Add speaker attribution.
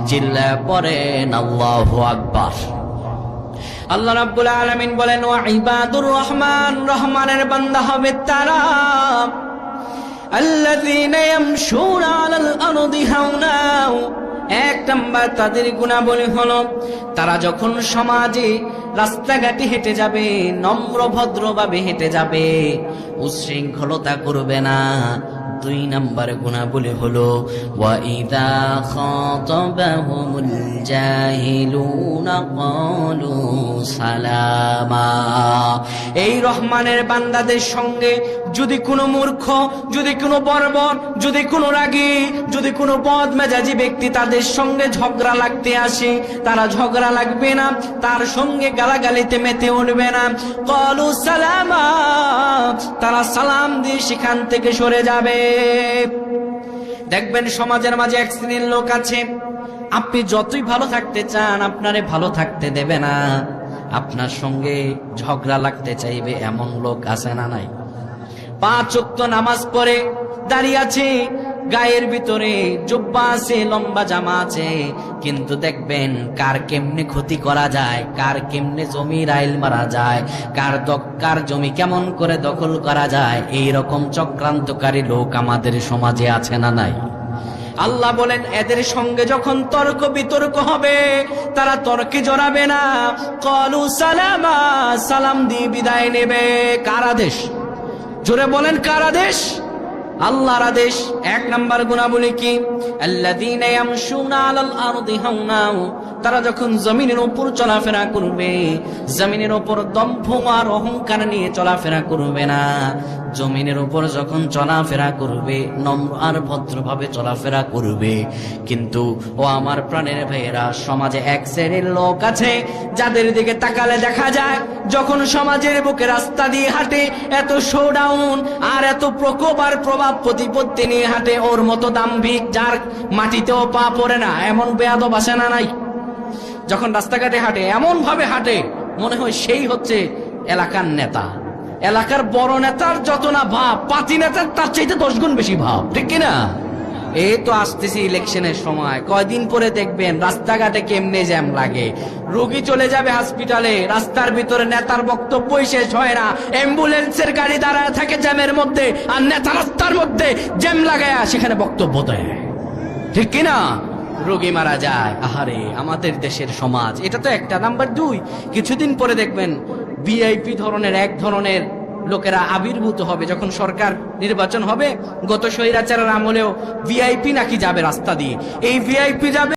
Speaker 1: চিল্লায় পড়েন আল্লাহু আকবার। আল্লাহ রাব্বুল আলামিন বলেন, ওয়া ইবাদুর রহমান, রহমানের বান্দা হবে তারা, আল্লাযীনা ইয়ামশুনা আলাল আরদি হাওনা। এক নাম্বার তাদের গুণাবলী হলো তারা যখন সমাজে রাস্তাঘাটে হেঁটে যাবে নম্র ভদ্রভাবে হেঁটে যাবে, উচ্ছৃঙ্খলতা করবে না। দুই নাম্বার গুণাবলী হলো ওয়া ইযা খাতাবাহুমুল জাহিলুনা ক্বালু সালামা। এই রহমানের বান্দাদের সঙ্গে যদি কোনো মূর্খ, যদি কোনো বর্বর, যদি কোনো রাগী, যদি কোনো বদমেজাজি ব্যক্তি তাদের সঙ্গে ঝগড়া লাগতে আসে, তারা ঝগড়া লাগবে না, তার সঙ্গে গালাগালিতে মেতে উঠবে না। ক্বালু সালামা, তারা সালাম দিয়ে সেখান থেকে সরে যাবে। দেখবেন সমাজের মাঝে এক শ্রেণীর লোক আছে, আপনি যতই ভালো থাকতে চান আপনারে ভালো থাকতে দেবে না, আপনার সঙ্গে ঝগড়া লাগতে চাইবে, এমন লোক আছে না নাই? 5 ওয়াক্ত নামাজ পড়ে দাঁড়িয়ে আছে, গায়ের ভিতরে জুব্বা আছে, লম্বা জামা আছে, কিন্তু দেখবেন কার কেমনে ক্ষতি করা যায়, কার কেমনে জমি রাইল মারা যায়, কার জমি কেমন করে দখল করা যায়, এই রকম চক্রান্তকারী লোক আমাদের সমাজে আছে না নাই? আল্লাহ বলেন এদের সঙ্গে যখন তর্ক বিতর্ক হবে তারা তর্কে জড়াবে না। ক্বালু সালামা, সালাম দিয়ে বিদায় নেবে। কার আদেশ? জোরে বলেন, কার আদেশ? আল্লাহর আদেশ। এক নাম্বার গুনাহবলী কি? আল্লাযীনা ইয়ামশুনা আলাল আরদি হাওনা। তারা যখন জমিনের উপর চলাফেরা করবে, জমিনের উপর দম্ভ আর অহংকার নিয়ে চলাফেরা করবে না। জমিনের উপর যখন চলাফেরা করবে নম্র আর ভদ্রভাবে চলাফেরা করবে। কিন্তু ও আমার প্রাণের ভাইয়েরা, সমাজে এক শ্রেণীর লোক আছে যাদের দিকে তাকালে দেখা যায় যখন সমাজের বুকে রাস্তা দিয়ে হাঁটে এত শোডাউন আর এত প্রকোপ আর প্রভাব প্রতিপত্তি নিয়ে হাঁটে, ওর মতো দাম্ভিক যার মাটিতেও পা পড়ে না, এমন বেয়াদব আছে না নাই? যখন রাস্তাঘাটে হাঁটে এমন ভাবে হাঁটে মনে হয় সেই হচ্ছে এলাকার নেতা। এলাকার বড় নেতার যত না ভাব, পাতি নেতার তার চাইতে 10 গুণ বেশি ভাব, ঠিক কিনা? এই তো আসতেছি ইলেকশনের সময়, কয়দিন পরে দেখবেন রাস্তাঘাটে কেমনে জ্যাম লাগে। রোগী চলে যাবে হসপিটালে, রাস্তার ভিতরে নেতার বক্তব্যই শেষ হয় না, অ্যাম্বুলেন্সের গাড়ি দাঁড়ায় থাকে জ্যামের মধ্যে, আর নেতা রাস্তার মধ্যে জ্যাম লাগায়া সেখানে বক্তব্য দেয়, ঠিক কিনা? রোগী মারা যায়। আহারে আমাদের দেশের সমাজ, এটা তো একটা। নাম্বার 2, কিছুদিন পরে দেখবেন ভিআইপি ধরনের এক ধরনের লোকেরা আবির্ভূত হবে। যখন সরকার নির্বাচন হবে, গত স্বৈরাচারের আমলেও ভিআইপি নাকি যাবে রাস্তা দিয়ে, এই ভিআইপি যাবে